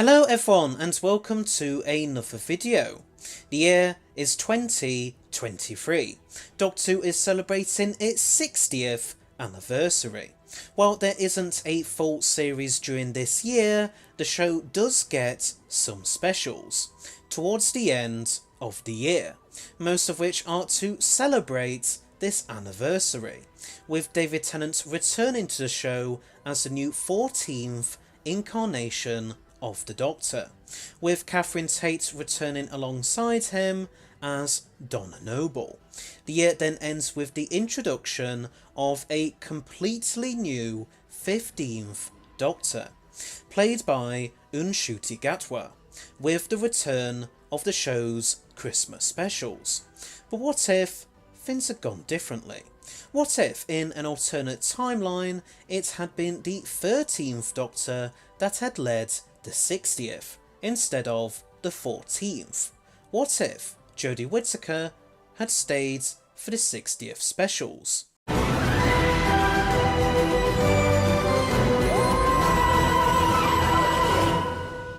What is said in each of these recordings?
Hello everyone and welcome to another video. The year is 2023. Doctor Who is celebrating its 60th anniversary. While there isn't a full series during this year, the show does get some specials towards the end of the year, most of which are to celebrate this anniversary, with David Tennant returning to the show as the new 14th incarnation of the Doctor, with Catherine Tate returning alongside him as Donna Noble. The year then ends with the introduction of a completely new 15th Doctor, played by Unshuti Gatwa, with the return of the show's Christmas specials. But what if things had gone differently? What if, in an alternate timeline, it had been the 13th Doctor that had led the 60th instead of the 14th? What if Jodie Whittaker had stayed for the 60th specials?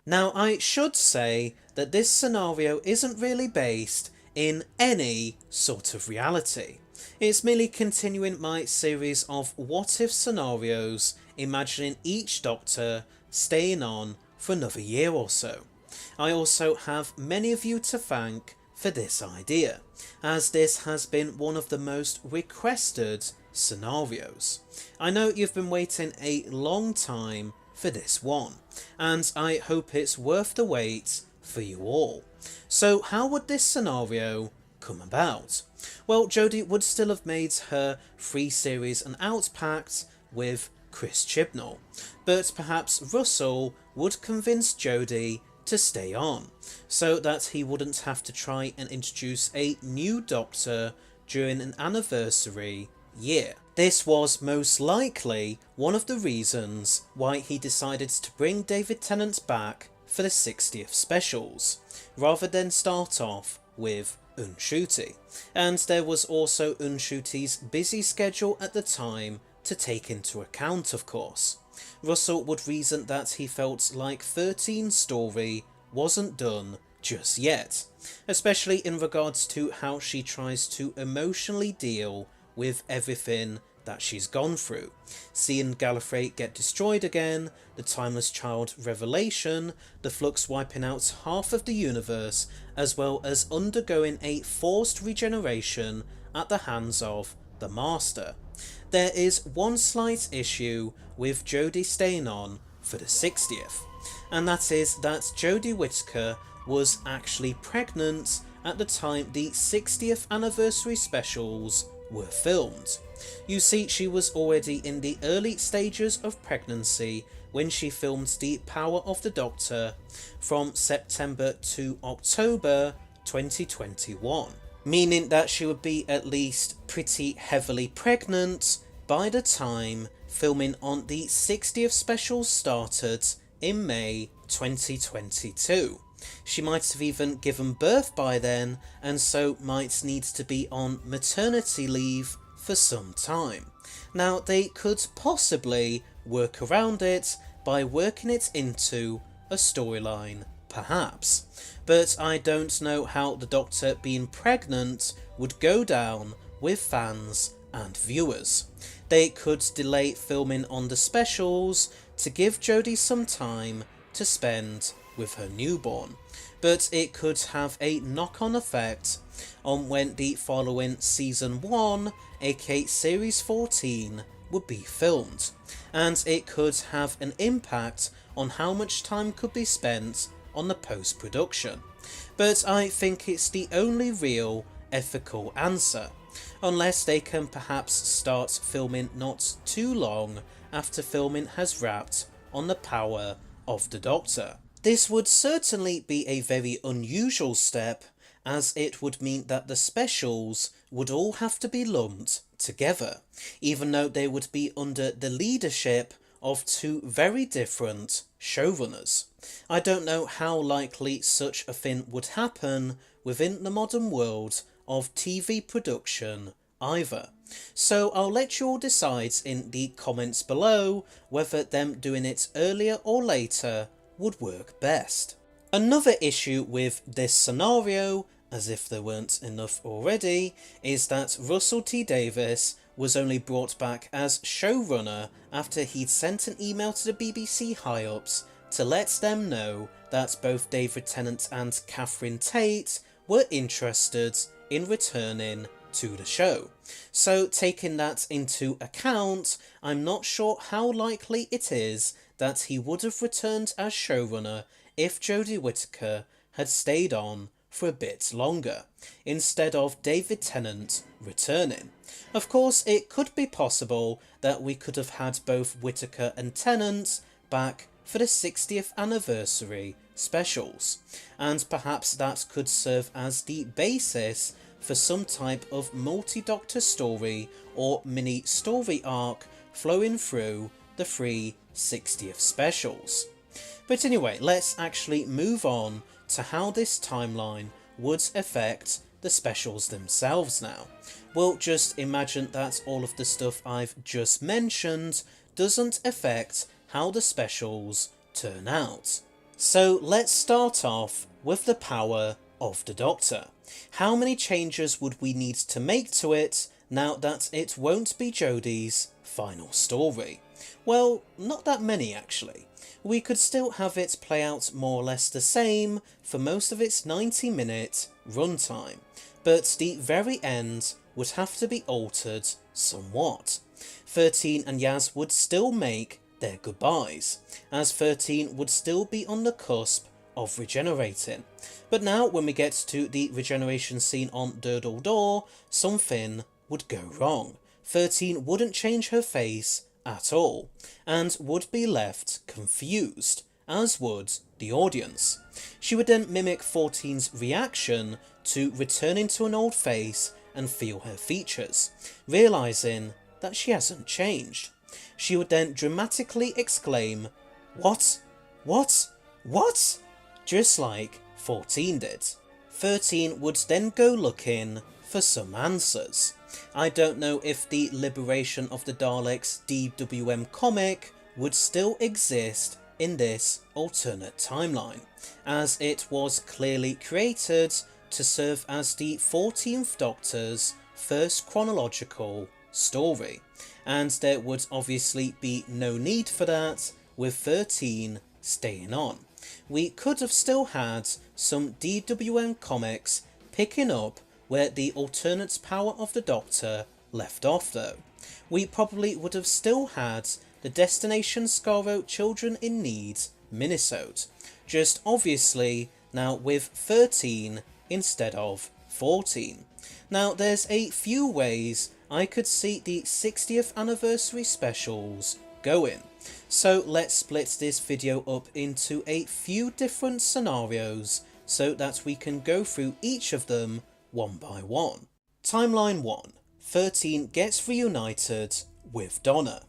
Now, I should say that this scenario isn't really based in any sort of reality. It's merely continuing my series of what if scenarios, imagining each Doctor staying on for another year or so. I also have many of you to thank for this idea, as this has been one of the most requested scenarios. I know you've been waiting a long time for this one, and I hope it's worth the wait for you all. So how would this scenario come about? Well, Jodie would still have made her 3-series and out pact with Chris Chibnall, but perhaps Russell would convince Jodie to stay on, so that he wouldn't have to try and introduce a new Doctor during an anniversary year. This was most likely one of the reasons why he decided to bring David Tennant back for the 60th specials, rather than start off with Unshuti. And there was also Unshuti's busy schedule at the time to take into account, of course. Russell would reason that he felt like 13's story wasn't done just yet, especially in regards to how she tries to emotionally deal with everything that she's gone through. Seeing Gallifrey get destroyed again, the Timeless Child revelation, the Flux wiping out half of the universe, as well as undergoing a forced regeneration at the hands of the Master. There is one slight issue with Jodie staying on for the 60th, and that is that Jodie Whittaker was actually pregnant at the time the 60th anniversary specials were filmed. You see, she was already in the early stages of pregnancy when she filmed The Power of the Doctor from September to October 2021. Meaning that she would be at least pretty heavily pregnant by the time filming on the 60th special started in May 2022. She might have even given birth by then, and so might need to be on maternity leave for some time. Now, they could possibly work around it by working it into a storyline, perhaps, but I don't know how the Doctor being pregnant would go down with fans and viewers. They could delay filming on the specials to give Jodie some time to spend with her newborn, but it could have a knock-on effect on when the following Season 1, aka Series 14, would be filmed, and it could have an impact on how much time could be spent on the post-production. But I think it's the only real ethical answer, unless they can perhaps start filming not too long after filming has wrapped on The Power of the Doctor. This would certainly be a very unusual step, as it would mean that the specials would all have to be lumped together, even though they would be under the leadership of two very different showrunners. I don't know how likely such a thing would happen within the modern world of TV production either. So I'll let you all decide in the comments below whether them doing it earlier or later would work best. Another issue with this scenario, as if there weren't enough already, is that Russell T Davies was only brought back as showrunner after he'd sent an email to the BBC high-ups to let them know that both David Tennant and Catherine Tate were interested in returning to the show. So taking that into account, I'm not sure how likely it is that he would have returned as showrunner if Jodie Whittaker had stayed on for a bit longer, instead of David Tennant returning. Of course, it could be possible that we could have had both Whittaker and Tennant back for the 60th anniversary specials, and perhaps that could serve as the basis for some type of multi-Doctor story or mini-story arc flowing through the 3 60th specials. But anyway, let's actually move on to how this timeline would affect the specials themselves now. Well, just imagine that all of the stuff I've just mentioned doesn't affect how the specials turn out. So let's start off with the power of the Doctor. How many changes would we need to make to it now that it won't be Jodie's final story? Well, not that many actually. We could still have it play out more or less the same for most of its 90-minute runtime, but the very end would have to be altered somewhat. 13 and Yaz would still make their goodbyes, as 13 would still be on the cusp of regenerating. But now when we get to the regeneration scene on Durdle Door, something would go wrong. 13 wouldn't change her face at all, and would be left confused, as would the audience. She would then mimic 14's reaction to returning to an old face and feel her features, realising that she hasn't changed. She would then dramatically exclaim, "What? What? What?" just like 14 did. 13 would then go looking for some answers. I don't know if the Liberation of the Daleks DWM comic would still exist in this alternate timeline, as it was clearly created to serve as the 14th Doctor's first chronological story, and there would obviously be no need for that with 13 staying on. We could have still had some DWM comics picking up where the alternate power of the Doctor left off though. We probably would have still had the Destination Skaro Children in Need minisode, just obviously now with 13 instead of 14. Now there's a few ways I could see the 60th anniversary specials going, so let's split this video up into a few different scenarios so that we can go through each of them one by one. Timeline 1. 13 gets reunited with Donna.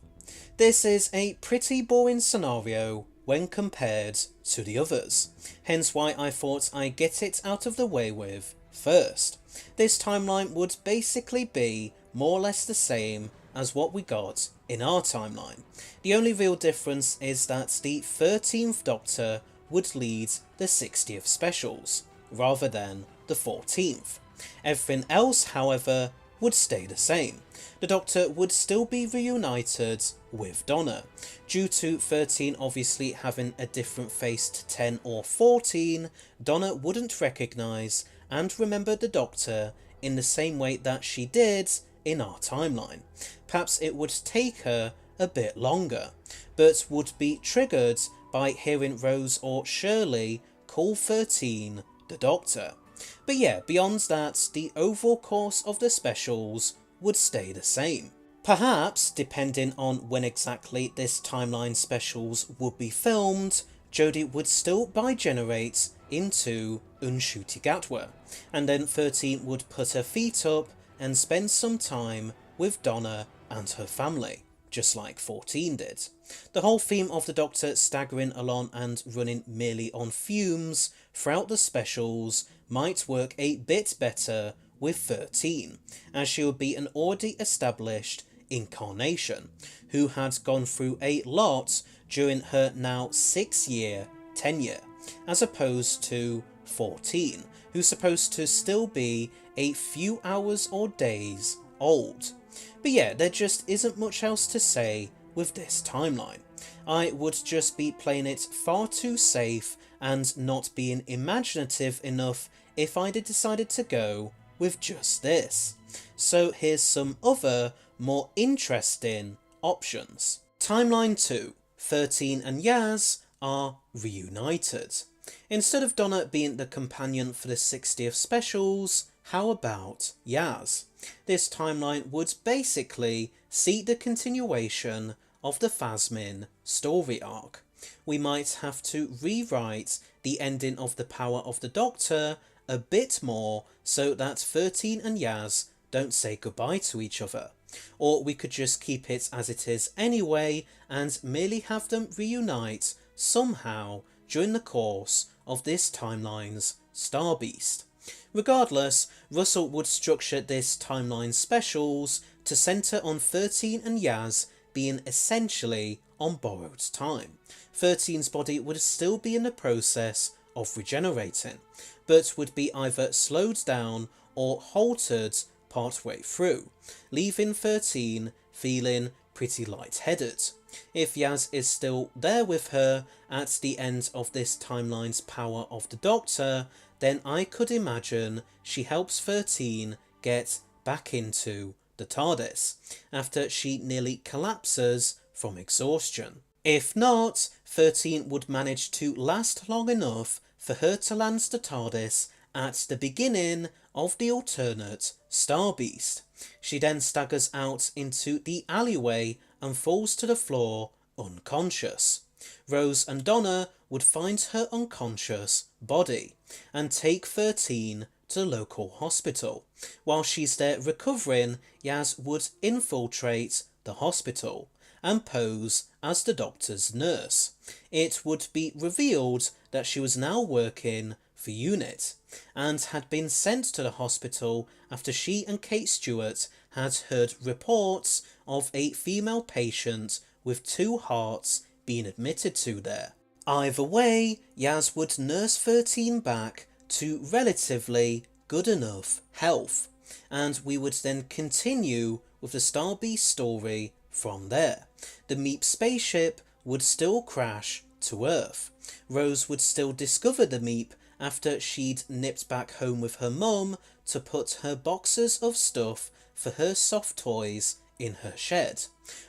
This is a pretty boring scenario when compared to the others, hence why I thought I'd get it out of the way with first. This timeline would basically be more or less the same as what we got in our timeline. The only real difference is that the 13th Doctor would lead the 60th specials, rather than the 14th. Everything else, however, would stay the same. The Doctor would still be reunited with Donna. Due to 13 obviously having a different face to 10 or 14, Donna wouldn't recognise and remember the Doctor in the same way that she did in our timeline. Perhaps it would take her a bit longer, but would be triggered by hearing Rose or Shirley call 13 the Doctor. But yeah, beyond that, the overall course of the specials would stay the same. Perhaps, depending on when exactly this timeline specials would be filmed, Jodie would still bigenerate into Unshuti Gatwa, and then 13 would put her feet up and spend some time with Donna and her family, just like 14 did. The whole theme of the Doctor staggering along and running merely on fumes throughout the specials might work a bit better with 13, as she would be an already established incarnation who had gone through a lot during her now 6-year tenure, as opposed to 14, who's supposed to still be a few hours or days old. But yeah, there just isn't much else to say with this timeline. I would just be playing it far too safe and not being imaginative enough if I'd decided to go with just this. So here's some other, more interesting options. Timeline 2. 13 and Yaz are reunited. Instead of Donna being the companion for the 60th specials, how about Yaz? This timeline would basically see the continuation of the Phasmin story arc. We might have to rewrite the ending of The Power of the Doctor a bit more so that 13 and Yaz don't say goodbye to each other. Or we could just keep it as it is anyway and merely have them reunite somehow during the course of this timeline's Star Beast. Regardless, Russell would structure this timeline specials to centre on 13 and Yaz being essentially on borrowed time. 13's body would still be in the process of regenerating, but would be either slowed down or halted partway through, leaving 13 feeling pretty lightheaded. If Yaz is still there with her at the end of this timeline's Power of the Doctor, then I could imagine she helps 13 get back into the TARDIS after she nearly collapses from exhaustion. If not, 13 would manage to last long enough for her to land the TARDIS at the beginning of the alternate Star Beast. She then staggers out into the alleyway and falls to the floor unconscious. Rose and Donna would find her unconscious body and take 13 to the local hospital. While she's there recovering, Yaz would infiltrate the hospital and pose as the Doctor's nurse. It would be revealed that she was now working for UNIT and had been sent to the hospital after she and Kate Stewart had heard reports of a female patient with 2 hearts being admitted to there. Either way, Yaz would nurse 13 back to relatively good enough health, and we would then continue with the Star Beast story from there. The Meep spaceship would still crash to Earth. Rose would still discover the Meep after she'd nipped back home with her mum to put her boxes of stuff for her soft toys in her shed.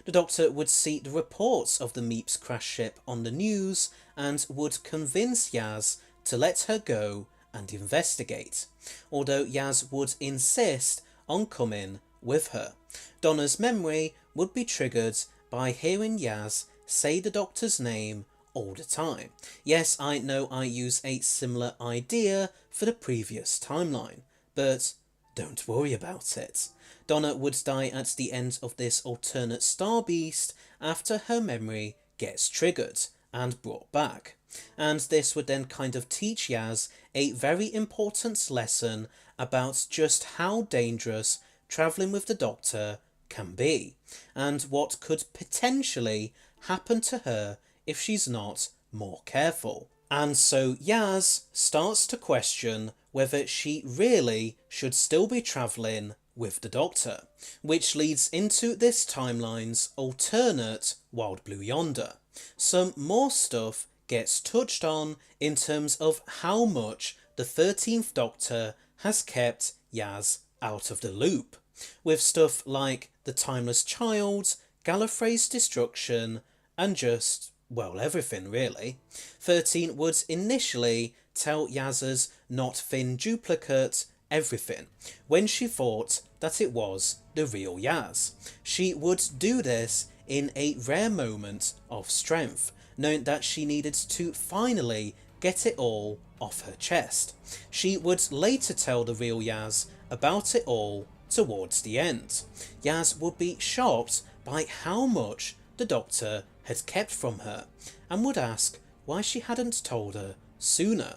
The Doctor would see the reports of the Meep's crash ship on the news and would convince Yaz to let her go and investigate, although Yaz would insist on coming with her. Donna's memory would be triggered by hearing Yaz say the Doctor's name all the time. Yes, I know I use a similar idea for the previous timeline, but don't worry about it. Donna would die at the end of this alternate Star Beast after her memory gets triggered and brought back. And this would then kind of teach Yaz a very important lesson about just how dangerous travelling with the Doctor can be, and what could potentially happen to her if she's not more careful. And so Yaz starts to question whether she really should still be travelling with the Doctor, which leads into this timeline's alternate Wild Blue Yonder. Some more stuff gets touched on in terms of how much the 13th Doctor has kept Yaz out of the loop, with stuff like the Timeless Child, Gallifrey's destruction, and just, well, everything really. 13 would initially tell Yaz's not thin duplicate everything when she thought that it was the real Yaz. She would do this in a rare moment of strength, knowing that she needed to finally get it all off her chest. She would later tell the real Yaz about it all towards the end. Yaz would be shocked by how much the Doctor had kept from her and would ask why she hadn't told her sooner.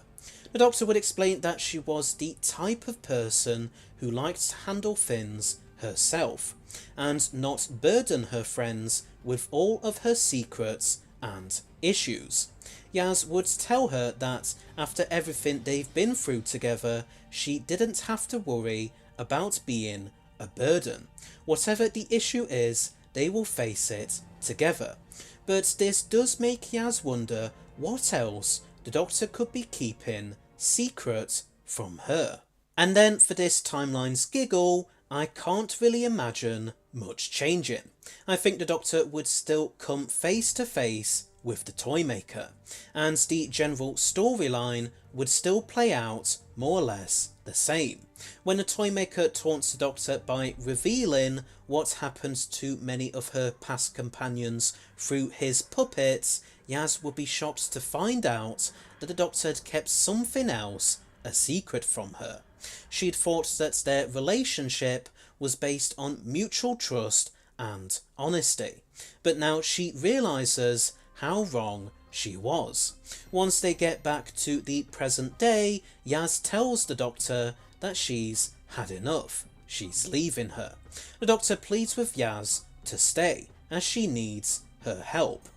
The Doctor would explain that she was the type of person who liked to handle things herself and not burden her friends with all of her secrets and issues. Yaz would tell her that after everything they've been through together, she didn't have to worry about being a burden. Whatever the issue is, they will face it together. But this does make Yaz wonder what else the Doctor could be keeping secret from her. And then for this timeline's giggle, I can't really imagine much changing. I think the Doctor would still come face to face with the Toymaker, and the general storyline would still play out more or less the same. When the Toymaker taunts the Doctor by revealing what happened to many of her past companions through his puppets, Yaz would be shocked to find out that the Doctor had kept something else a secret from her. She'd thought that their relationship was based on mutual trust and honesty, but now she realises how wrong she was. Once they get back to the present day, Yaz tells the Doctor that she's had enough. She's leaving her. The Doctor pleads with Yaz to stay, as she needs her help.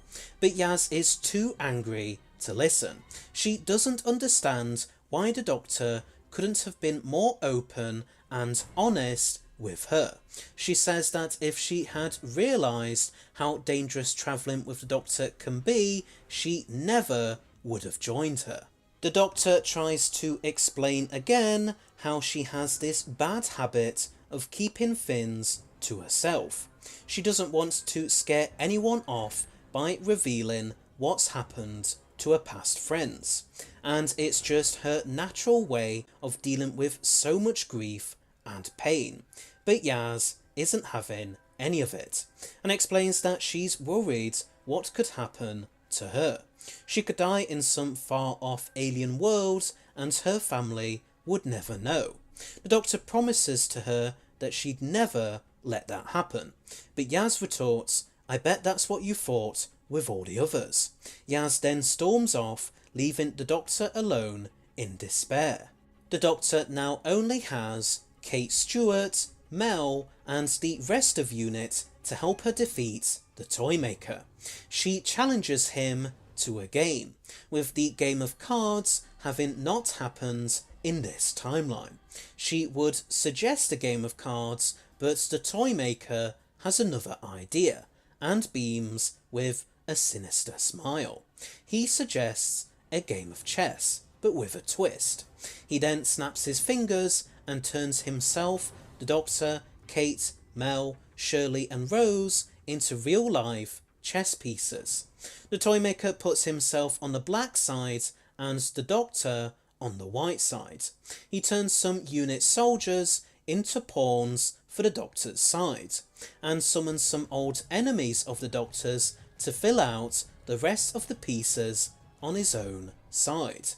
But Yaz is too angry to listen. She doesn't understand why the Doctor couldn't have been more open and honest with her. She says that if she had realised how dangerous travelling with the Doctor can be, she never would have joined her. The Doctor tries to explain again how she has this bad habit of keeping things to herself. She doesn't want to scare anyone off by revealing what's happened to her past friends, and it's just her natural way of dealing with so much grief and pain. But Yaz isn't having any of it, and explains that she's worried what could happen to her. She could die in some far-off alien world, and her family would never know. The Doctor promises to her that she'd never let that happen, but Yaz retorts, "I bet that's what you thought with all the others." Yaz then storms off, leaving the Doctor alone in despair. The Doctor now only has Kate Stewart, Mel and the rest of UNIT to help her defeat the Toymaker. She challenges him to a game, with the game of cards having not happened in this timeline. She would suggest a game of cards, but the Toymaker has another idea, and beams with a sinister smile. He suggests a game of chess, but with a twist. He then snaps his fingers and turns himself, the Doctor, Kate, Mel, Shirley and Rose into real-life chess pieces. The Toymaker puts himself on the black side and the Doctor on the white side. He turns some UNIT soldiers into pawns for the Doctor's side, and summons some old enemies of the Doctor's to fill out the rest of the pieces on his own side.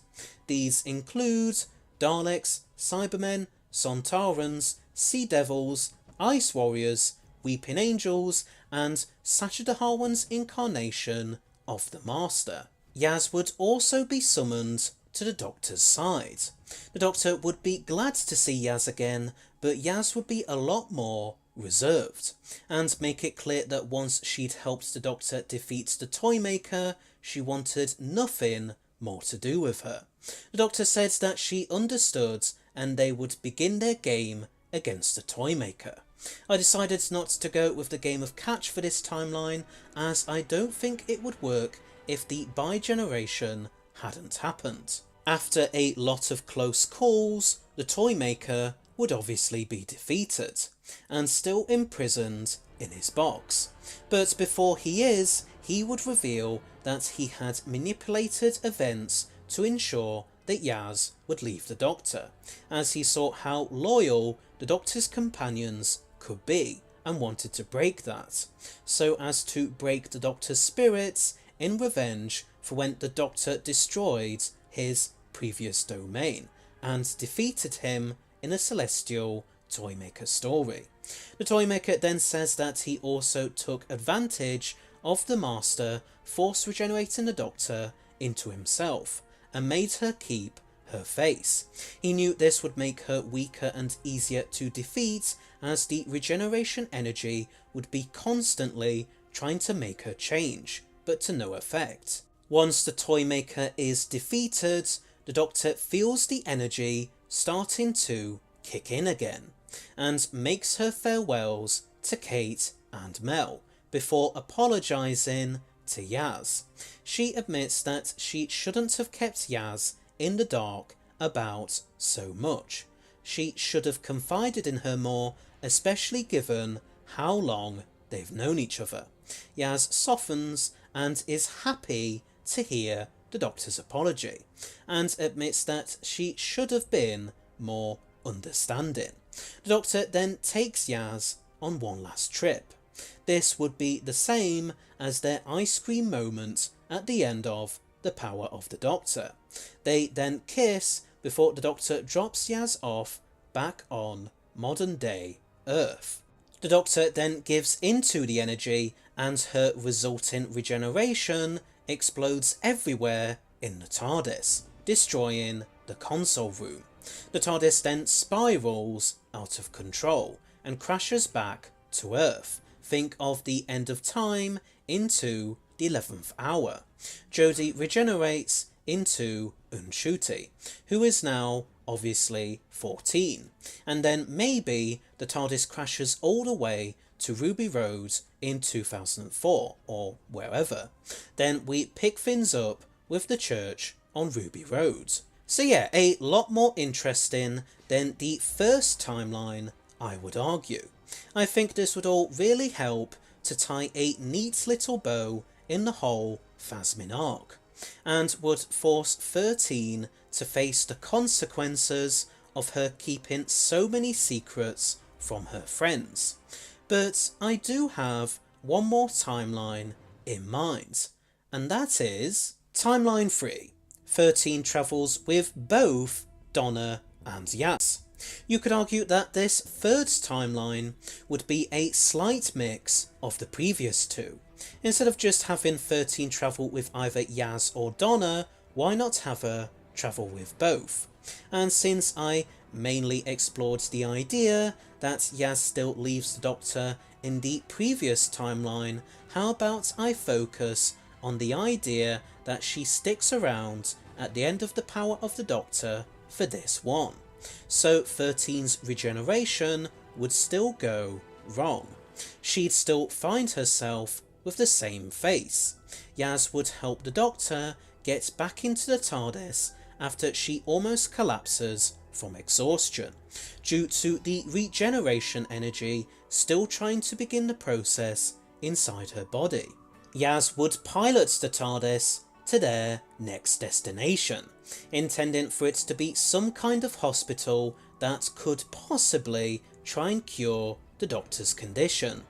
These include Daleks, Cybermen, Sontarans, Sea Devils, Ice Warriors, Weeping Angels, and Saturdahawan's incarnation of the Master. Yaz would also be summoned to the Doctor's side. The Doctor would be glad to see Yaz again, but Yaz would be a lot more reserved, and make it clear that once she'd helped the Doctor defeat the Toymaker, she wanted nothing more to do with her. The Doctor said that she understood, and they would begin their game against the Toymaker. I decided not to go with the game of catch for this timeline, as I don't think it would work if the bi-generation hadn't happened. After a lot of close calls, the Toymaker would obviously be defeated, and still imprisoned in his box. But before he is, he would reveal that he had manipulated events to ensure that Yaz would leave the Doctor, as he saw how loyal the Doctor's companions could be, and wanted to break that, so as to break the Doctor's spirits in revenge for when the Doctor destroyed his previous domain, and defeated him in a Celestial Toymaker story. The Toymaker then says that he also took advantage of the Master force regenerating the Doctor into himself, and made her keep her face. He knew this would make her weaker and easier to defeat, as the regeneration energy would be constantly trying to make her change, but to no effect. Once the toy maker is defeated, the Doctor feels the energy starting to kick in again, and makes her farewells to Kate and Mel, before apologising to Yaz. She admits that she shouldn't have kept Yaz in the dark about so much. She should have confided in her more, especially given how long they've known each other. Yaz softens and is happy to hear the Doctor's apology, and admits that she should have been more understanding. The Doctor then takes Yaz on one last trip. This would be the same as their ice cream moment at the end of The Power of the Doctor. They then kiss before the Doctor drops Yaz off back on modern day Earth. The Doctor then gives into the energy, and her resulting regeneration explodes everywhere in the TARDIS, destroying the console room. The TARDIS then spirals out of control and crashes back to Earth. Think of the end of time into the 11th hour. Jodie regenerates into Unshuti, who is now obviously 14, and then maybe the TARDIS crashes all the way to Ruby Road in 2004 or wherever. Then we pick things up with the church on Ruby Road. So yeah, a lot more interesting than the first timeline, I would argue. I think this would all really help to tie a neat little bow in the whole Phasmin arc, and would force 13 to face the consequences of her keeping so many secrets from her friends. But I do have one more timeline in mind, and that is Timeline 3. 13 travels with both Donna and Yaz. You could argue that this third timeline would be a slight mix of the previous two. Instead of just having 13 travel with either Yaz or Donna, why not have her travel with both? And since I mainly explored the idea that Yaz still leaves the Doctor in the previous timeline, how about I focus on the idea that she sticks around at the end of The Power of the Doctor for this one. So 13's regeneration would still go wrong. She'd still find herself with the same face. Yaz would help the Doctor get back into the TARDIS after she almost collapses from exhaustion, due to the regeneration energy still trying to begin the process inside her body. Yaz would pilot the TARDIS to their next destination, intending for it to be some kind of hospital that could possibly try and cure the Doctor's condition.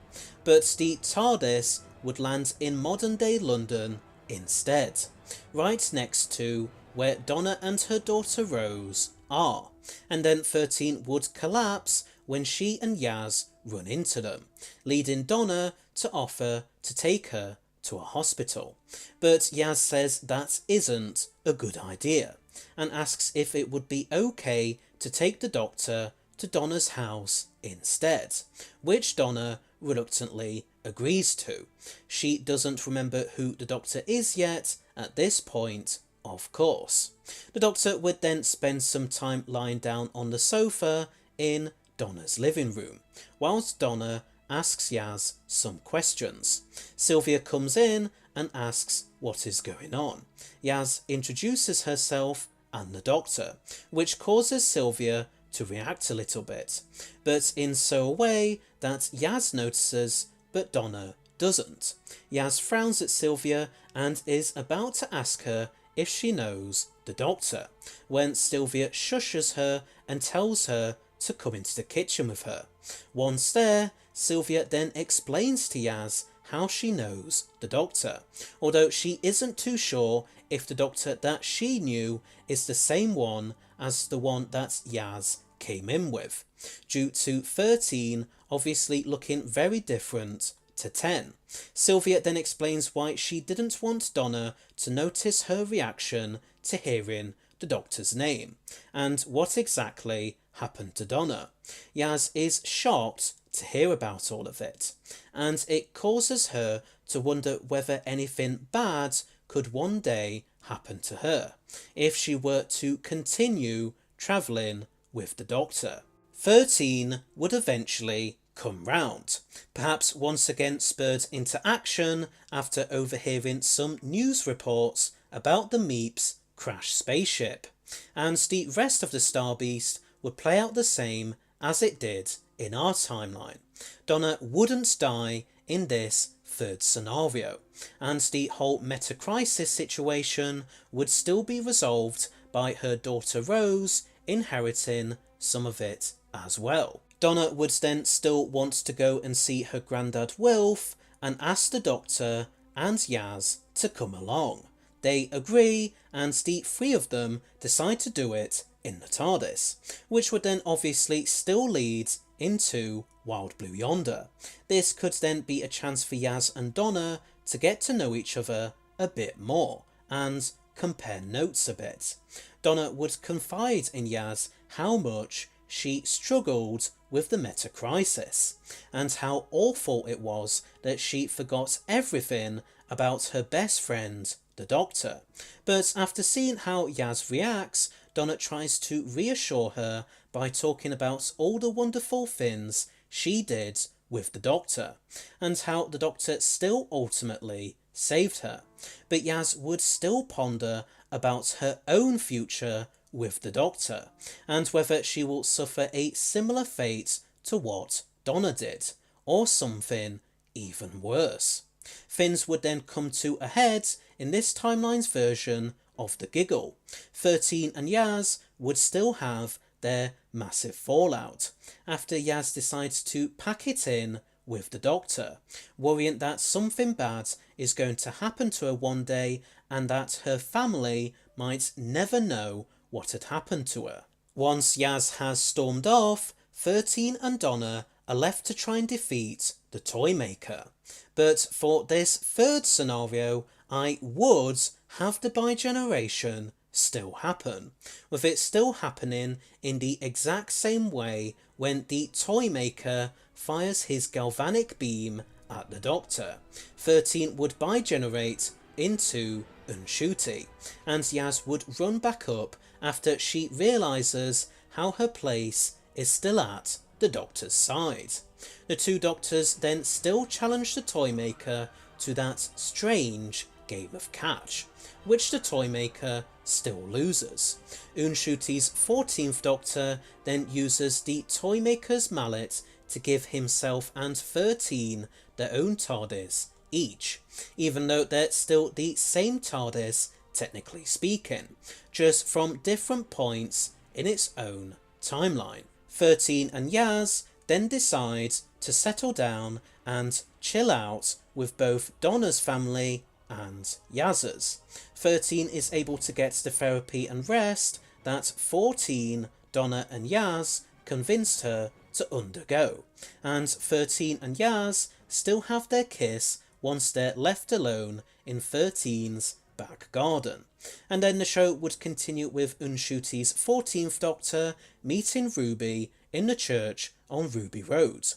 But the TARDIS would land in modern day London instead, right next to where Donna and her daughter Rose are, and then 13 would collapse when she and Yaz run into them, leading Donna to offer to take her to a hospital. But Yaz says that isn't a good idea, and asks if it would be okay to take the Doctor to Donna's house instead, which Donna reluctantly agrees to. She doesn't remember who the Doctor is yet at this point, of course. The Doctor would then spend some time lying down on the sofa in Donna's living room, whilst Donna asks Yaz some questions. Sylvia comes in and asks what is going on. Yaz introduces herself and the Doctor, which causes Sylvia to react a little bit, but in so a way that Yaz notices but Donna doesn't. Yaz frowns at Sylvia and is about to ask her if she knows the Doctor, when Sylvia shushes her and tells her to come into the kitchen with her. Once there, Sylvia then explains to Yaz how she knows the Doctor, although she isn't too sure if the Doctor that she knew is the same one as the one that Yaz came in with, due to 13 obviously looking very different to 10. Sylvia then explains why she didn't want Donna to notice her reaction to hearing the Doctor's name, and what exactly happened to Donna. Yaz is shocked to hear about all of it, and it causes her to wonder whether anything bad could one day happen to her if she were to continue travelling with the Doctor. 13 would eventually come round, perhaps once again spurred into action after overhearing some news reports about the Meep's crashed spaceship, and the rest of the Star Beast would play out the same as it did in our timeline. Donna wouldn't die in this third scenario, and the whole meta-crisis situation would still be resolved by her daughter Rose inheriting some of it as well. Donna would then still want to go and see her granddad Wilf and ask the Doctor and Yaz to come along. They agree, and the three of them decide to do it in the TARDIS, which would then obviously still lead into Wild Blue Yonder. This could then be a chance for Yaz and Donna to get to know each other a bit more and compare notes a bit. Donna would confide in Yaz how much she struggled with the meta-crisis and how awful it was that she forgot everything about her best friend, the Doctor. But after seeing how Yaz reacts, Donna tries to reassure her by talking about all the wonderful things she did with the Doctor and how the Doctor still ultimately saved her. But Yaz would still ponder about her own future with the Doctor and whether she will suffer a similar fate to what Donna did, or something even worse. Things would then come to a head in this timeline's version of the Giggle. 13 and Yaz would still have their massive fallout after Yaz decides to pack it in with the Doctor, worrying that something bad is going to happen to her one day and that her family might never know what had happened to her. Once Yaz has stormed off, 13 and Donna are left to try and defeat the Toymaker. But for this third scenario, I would have the bi-generation still happen, with it still happening in the exact same way when the Toymaker fires his galvanic beam at the Doctor. 13 would bi-generate into Unshuti, and Yaz would run back up after she realises how her place is still at the Doctor's side. The two Doctors then still challenge the Toymaker to that strange game of catch, which the Toymaker still loses. Unshuti's 14th Doctor then uses the Toymaker's mallet to give himself and 13 their own TARDIS each, even though they're still the same TARDIS technically speaking, just from different points in its own timeline. 13 and Yaz then decide to settle down and chill out with both Donna's family and Yaz's. 13 is able to get the therapy and rest that 14, Donna and Yaz convinced her to undergo, and 13 and Yaz still have their kiss once they're left alone in 13's back garden. And then the show would continue with Unshuti's 14th Doctor meeting Ruby in the church on Ruby Road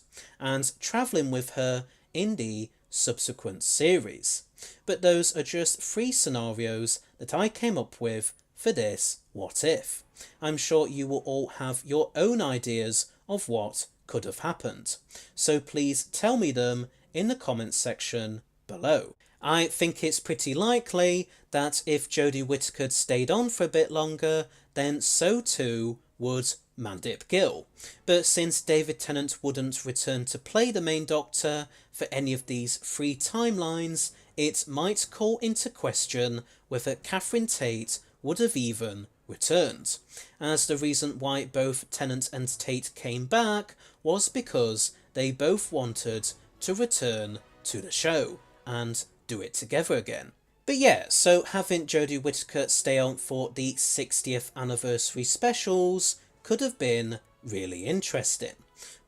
and travelling with her in the subsequent series. But those are just 3 scenarios that I came up with for this What If. I'm sure you will all have your own ideas of what could have happened, so please tell me them in the comments section below. I think it's pretty likely that if Jodie Whittaker stayed on for a bit longer, then so too would Mandip Gill. But since David Tennant wouldn't return to play the main Doctor for any of these 3 timelines, it might call into question whether Catherine Tate would have even returned, as the reason why both Tennant and Tate came back was because they both wanted to return to the show and do it together again. But yeah, so having Jodie Whittaker stay on for the 60th anniversary specials could have been really interesting,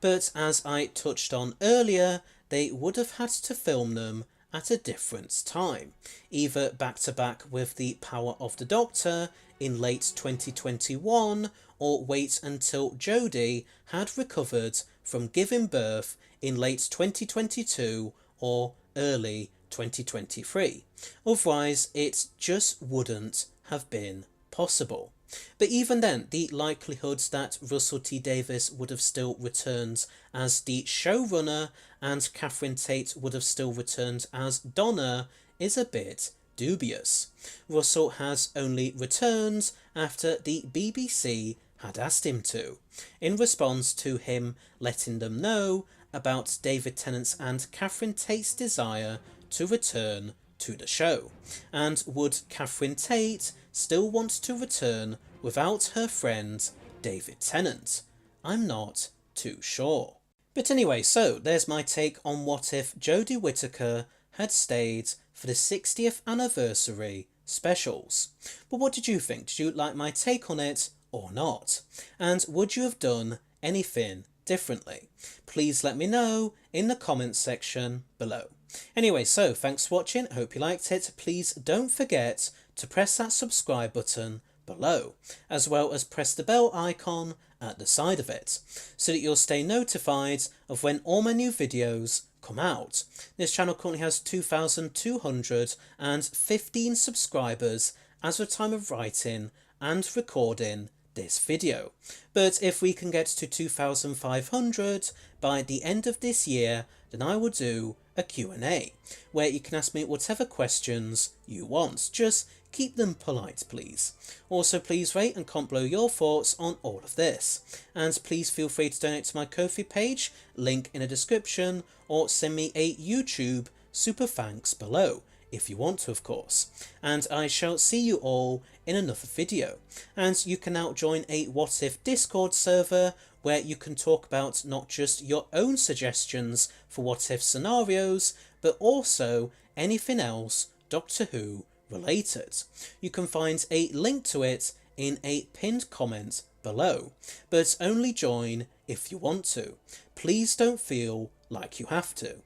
but as I touched on earlier, they would have had to film them at a different time, either back to back with the Power of the Doctor in late 2021, or wait until Jodie had recovered from giving birth in late 2022 or early 2023. Otherwise, it just wouldn't have been possible. But even then, the likelihood that Russell T Davies would have still returned as the showrunner and Catherine Tate would have still returned as Donna is a bit dubious. Russell has only returned after the BBC had asked him to, in response to him letting them know about David Tennant's and Catherine Tate's desire to return to the show. And would Catherine Tate still want to return without her friend David Tennant? I'm not too sure. But anyway, so there's my take on what if Jodie Whittaker had stayed for the 60th anniversary specials. But what did you think? Did you like my take on it or not? And would you have done anything differently? Please let me know in the comments section below. Anyway, so thanks for watching. I hope you liked it. Please don't forget to press that subscribe button below, as well as press the bell icon at the side of it, so that you'll stay notified of when all my new videos come out. This channel currently has 2,215 subscribers as of time of writing and recording this video. But if we can get to 2,500 by the end of this year, then I will do a Q&A where you can ask me whatever questions you want. Just keep them polite, please. Also, please rate and comment below your thoughts on all of this. And please feel free to donate to my Ko-fi page, link in the description, or send me a YouTube super thanks below, if you want to, of course. And I shall see you all in another video. And you can now join a What If Discord server where you can talk about not just your own suggestions for what if scenarios, but also anything else Doctor Who related. You can find a link to it in a pinned comment below, but only join if you want to. Please don't feel like you have to.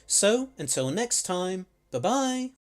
So until next time, bye bye.